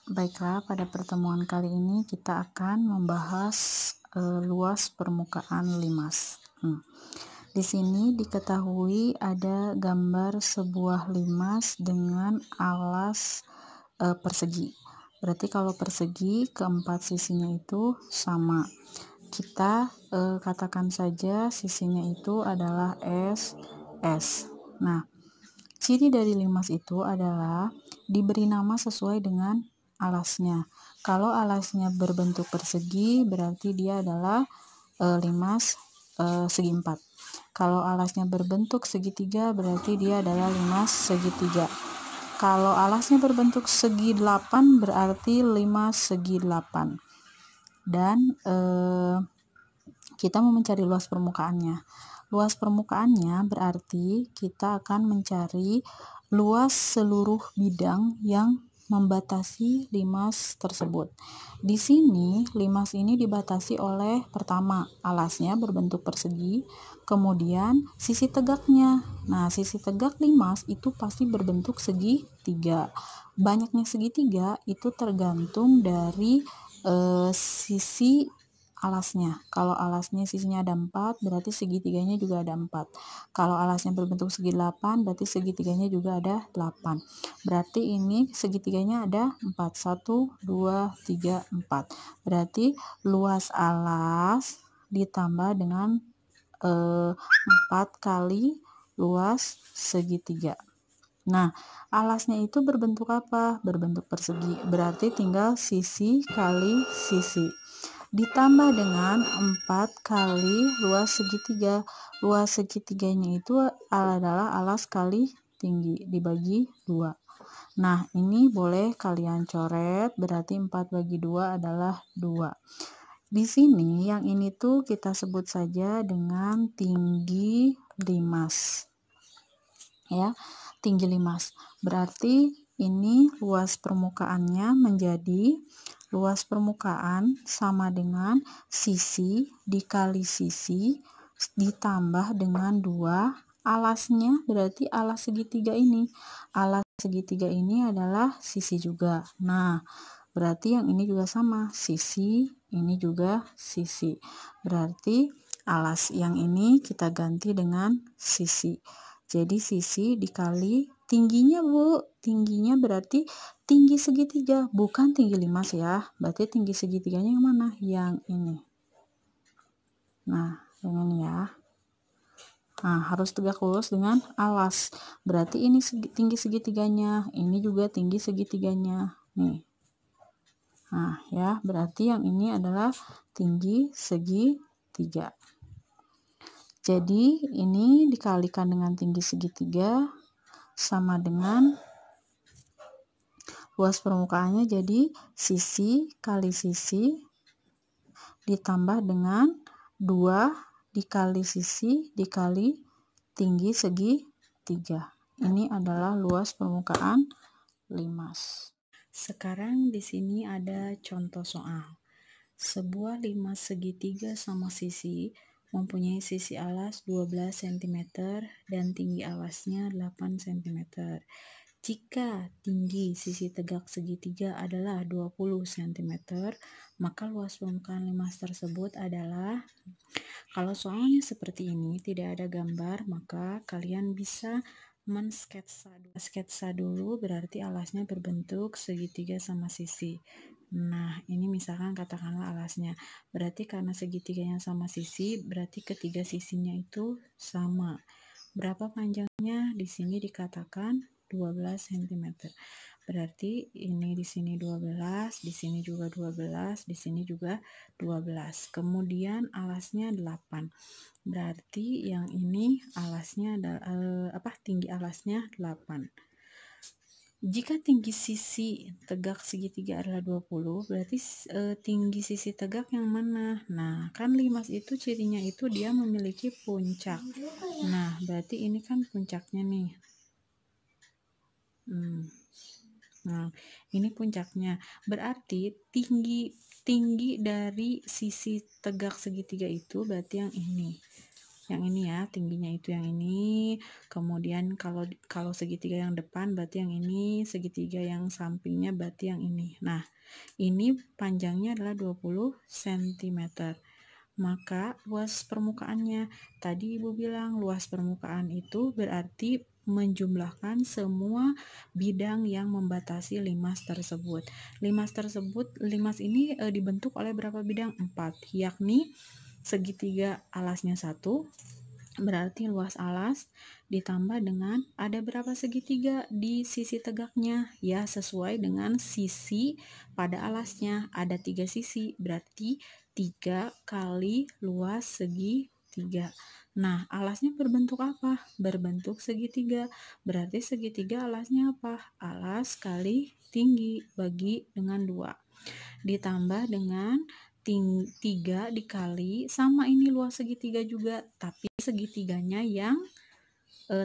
Baiklah, pada pertemuan kali ini kita akan membahas luas permukaan limas. Di sini diketahui ada gambar sebuah limas dengan alas persegi. Berarti kalau persegi keempat sisinya itu sama. Kita katakan saja sisinya itu adalah S. Nah, ciri dari limas itu adalah diberi nama sesuai dengan alasnya. Kalau alasnya berbentuk persegi, berarti dia adalah limas segi empat. Kalau alasnya berbentuk segitiga, berarti dia adalah limas segitiga. Kalau alasnya berbentuk segi 8, berarti limas segi 8. Dan kita mau mencari luas permukaannya. Luas permukaannya berarti kita akan mencari luas seluruh bidang yang membatasi limas tersebut. Di sini limas ini dibatasi oleh pertama alasnya berbentuk persegi, kemudian sisi tegaknya. Nah, sisi tegak limas itu pasti berbentuk segitiga. Banyaknya segitiga itu tergantung dari sisi alasnya. Kalau alasnya sisinya ada 4, berarti segitiganya juga ada 4. Kalau alasnya berbentuk segi 8, berarti segitiganya juga ada 8. Berarti ini segitiganya ada 4. 1, 2, 3, 4. Berarti luas alas ditambah dengan 4 kali luas segitiga. Nah, alasnya itu berbentuk apa? Berbentuk persegi. Berarti tinggal sisi kali sisi. Ditambah dengan 4 kali luas segitiga. Luas segitiganya itu adalah alas kali tinggi dibagi 2. Nah, ini boleh kalian coret, berarti 4 bagi 2 adalah 2. Di sini yang ini tuh kita sebut saja dengan tinggi limas. Ya, tinggi limas. Berarti ini luas permukaannya menjadi luas permukaan sama dengan sisi dikali sisi ditambah dengan 2 alasnya, berarti alas segitiga ini. Alas segitiga ini adalah sisi juga. Nah, berarti yang ini juga sama, sisi, ini juga sisi. Berarti alas yang ini kita ganti dengan sisi. Jadi sisi dikali tingginya, Bu. Tingginya berarti tinggi segitiga, bukan tinggi limas ya. Berarti tinggi segitiganya yang mana? Yang ini. Nah, yang ini ya. Nah, harus tegak lurus dengan alas. Berarti ini tinggi segitiganya, ini juga tinggi segitiganya. Nih. Nah, ya, berarti yang ini adalah tinggi segitiga. Jadi, ini dikalikan dengan tinggi segitiga sama dengan luas permukaannya, jadi sisi kali sisi ditambah dengan 2 dikali sisi dikali tinggi segitiga. Ini adalah luas permukaan limas. Sekarang di sini ada contoh soal. Sebuah limas segitiga sama sisi mempunyai sisi alas 12 cm dan tinggi alasnya 8 cm. Jika tinggi sisi tegak segitiga adalah 20 cm, maka luas permukaan limas tersebut adalah, kalau soalnya seperti ini tidak ada gambar, maka kalian bisa sketsa dulu, berarti alasnya berbentuk segitiga sama sisi. Nah, ini misalkan katakanlah alasnya, berarti karena segitiganya sama sisi, berarti ketiga sisinya itu sama. Berapa panjangnya? Di sini dikatakan 12 cm. Berarti ini di sini 12, di sini juga 12, di sini juga 12. Kemudian alasnya 8. Berarti yang ini alasnya adalah tinggi alasnya 8. Jika tinggi sisi tegak segitiga adalah 20, berarti tinggi sisi tegak yang mana? Nah, kan limas itu cirinya itu dia memiliki puncak. Nah, berarti ini kan puncaknya nih. Nah, ini puncaknya. Berarti tinggi dari sisi tegak segitiga itu berarti yang ini. yang ini ya, tingginya itu yang ini. Kemudian kalau segitiga yang depan berarti yang ini, segitiga yang sampingnya berarti yang ini. Nah, ini panjangnya adalah 20 cm. Maka luas permukaannya, tadi Ibu bilang luas permukaan itu berarti menjumlahkan semua bidang yang membatasi limas tersebut. Limas ini dibentuk oleh berapa bidang? 4, yakni segitiga alasnya 1, berarti luas alas ditambah dengan ada berapa segitiga di sisi tegaknya, ya sesuai dengan sisi pada alasnya, ada 3 sisi, berarti 3 kali luas segitiga. Nah, alasnya berbentuk apa? Berbentuk segitiga. Berarti segitiga alasnya apa? Alas kali tinggi bagi dengan 2. Ditambah dengan 3 dikali sama ini luas segitiga juga, tapi segitiganya yang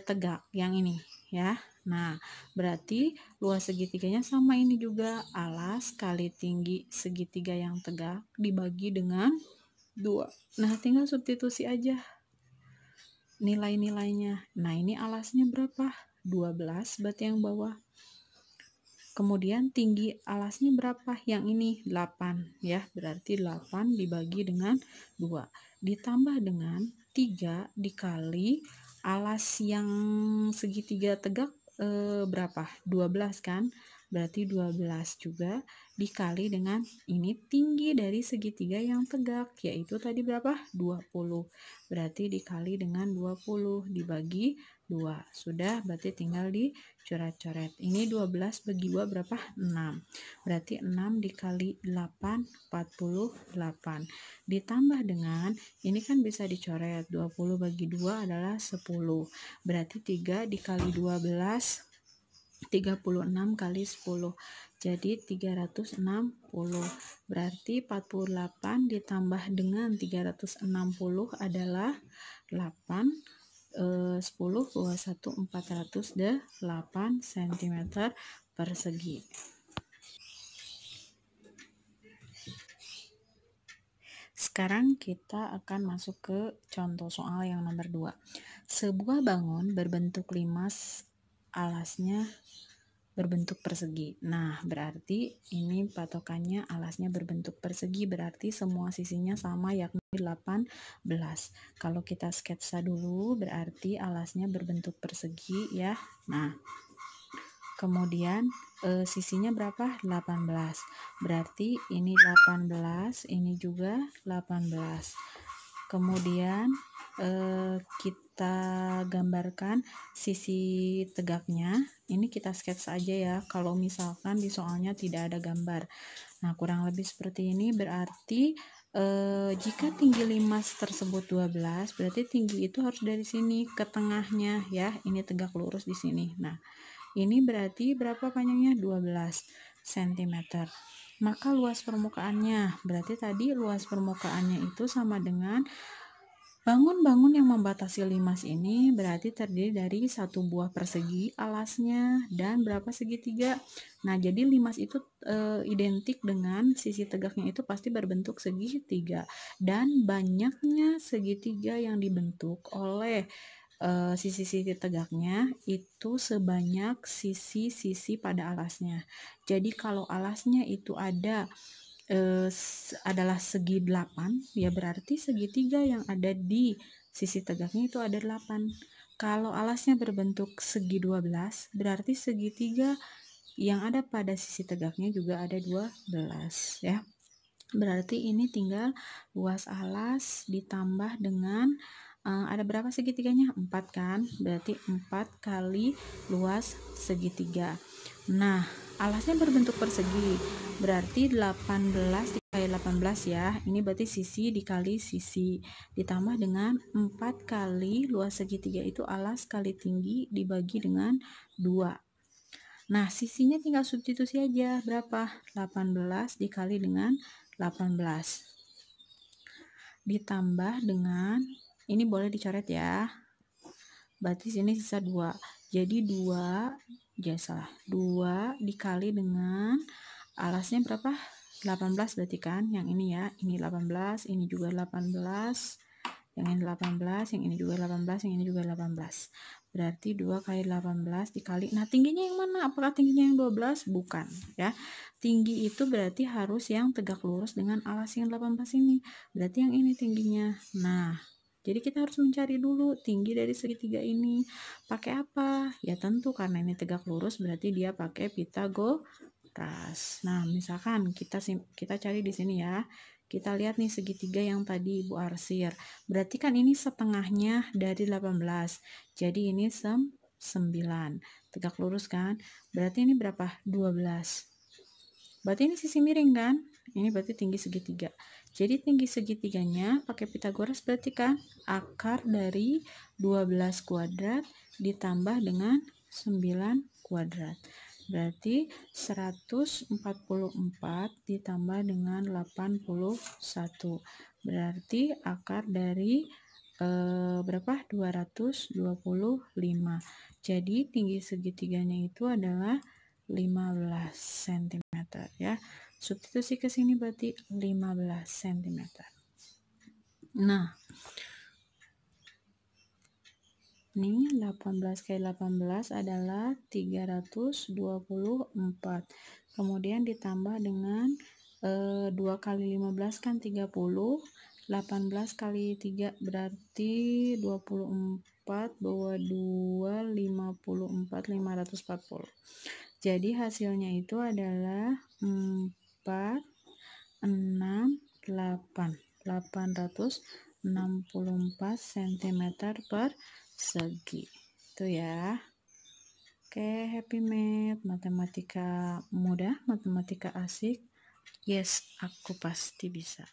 tegak, yang ini ya. Nah, berarti luas segitiganya sama ini juga, alas kali tinggi segitiga yang tegak dibagi dengan 2. Nah, tinggal substitusi aja nilai-nilainya. Nah, ini alasnya berapa? 12, berarti yang bawah. Kemudian tinggi alasnya berapa? Yang ini 8 ya, berarti 8 dibagi dengan 2. Ditambah dengan 3 dikali alas yang segitiga tegak berapa? 12 kan? Berarti 12 juga dikali dengan ini tinggi dari segitiga yang tegak, yaitu tadi berapa? 20. Berarti dikali dengan 20 dibagi 2. Sudah, berarti tinggal dicoret-coret. Ini 12 bagi 2 berapa? 6. Berarti 6 dikali 8, 48. Ditambah dengan, ini kan bisa dicoret, 20 bagi 2 adalah 10. Berarti 3 dikali 12, 36 kali 10. Jadi 360. Berarti 48 ditambah dengan 360 adalah 8. 10, 21, 408 cm persegi. Sekarang kita akan masuk ke contoh soal yang nomor 2. Sebuah bangun berbentuk limas, alasnya berbentuk persegi. Nah, berarti ini patokannya alasnya berbentuk persegi, berarti semua sisinya sama, yakni 18. Kalau kita sketsa dulu, berarti alasnya berbentuk persegi ya. Nah, kemudian sisinya berapa? 18. Berarti ini 18, ini juga 18. Kemudian kita gambarkan sisi tegaknya. Ini kita sketsa aja ya, kalau misalkan di soalnya tidak ada gambar. Nah, kurang lebih seperti ini. Berarti jika tinggi limas tersebut 12, berarti tinggi itu harus dari sini ke tengahnya ya. Ini tegak lurus di sini. Nah, ini berarti berapa panjangnya? 12 cm. Maka luas permukaannya, berarti tadi luas permukaannya itu sama dengan bangun-bangun yang membatasi limas ini berarti terdiri dari satu buah persegi alasnya dan berapa segitiga. Nah, jadi limas itu identik dengan sisi tegaknya itu pasti berbentuk segitiga, dan banyaknya segitiga yang dibentuk oleh sisi-sisi tegaknya itu sebanyak sisi-sisi pada alasnya. Jadi kalau alasnya itu adalah segi 8, ya berarti segitiga yang ada di sisi tegaknya itu ada 8. Kalau alasnya berbentuk segi 12, berarti segitiga yang ada pada sisi tegaknya juga ada 12 ya. Berarti ini tinggal luas alas ditambah dengan ada berapa segitiganya? 4 kan? Berarti 4 kali luas segitiga. Nah, alasnya berbentuk persegi, berarti 18 dikali 18 ya. Ini berarti sisi dikali sisi, ditambah dengan 4 kali luas segitiga itu alas kali tinggi dibagi dengan 2. Nah, sisinya tinggal substitusi aja. Berapa? 18 dikali dengan 18. Ditambah dengan, ini boleh dicoret ya. Berarti sini sisa 2. Jadi 2 dikali dengan alasnya berapa? 18 berarti kan, yang ini ya, ini 18, ini juga 18 yang ini 18, yang ini juga 18, yang ini juga 18. Berarti 2 kali 18 dikali, nah tingginya yang mana? Apakah tingginya yang 12? Bukan ya. Tinggi itu berarti harus yang tegak lurus dengan alas yang 18 ini. Berarti yang ini tingginya. Nah, jadi kita harus mencari dulu tinggi dari segitiga ini. Pakai apa? Ya tentu karena ini tegak lurus berarti dia pakai Pitagoras. Nah, misalkan kita cari di sini ya. Kita lihat nih segitiga yang tadi Ibu arsir. Berarti kan ini setengahnya dari 18. Jadi ini 9. Tegak lurus kan? Berarti ini berapa? 12. Berarti ini sisi miring kan? Ini berarti tinggi segitiga. Jadi tinggi segitiganya pakai Pitagoras berarti kan akar dari 12 kuadrat ditambah dengan 9 kuadrat. Berarti 144 ditambah dengan 81. Berarti akar dari berapa? 225. Jadi tinggi segitiganya itu adalah 15 cm ya. Substitusi ke sini berarti 15 cm. Nah, ini 18 kali 18 adalah 324. Kemudian ditambah dengan 2 kali 15 kan 30. 18 kali 3 berarti 24, bawah 2, 54, 540. Jadi hasilnya itu adalah 4, 6, 8. 864 cm persegi. Itu ya. Oke, happy math, matematika mudah, matematika asik. Yes, aku pasti bisa.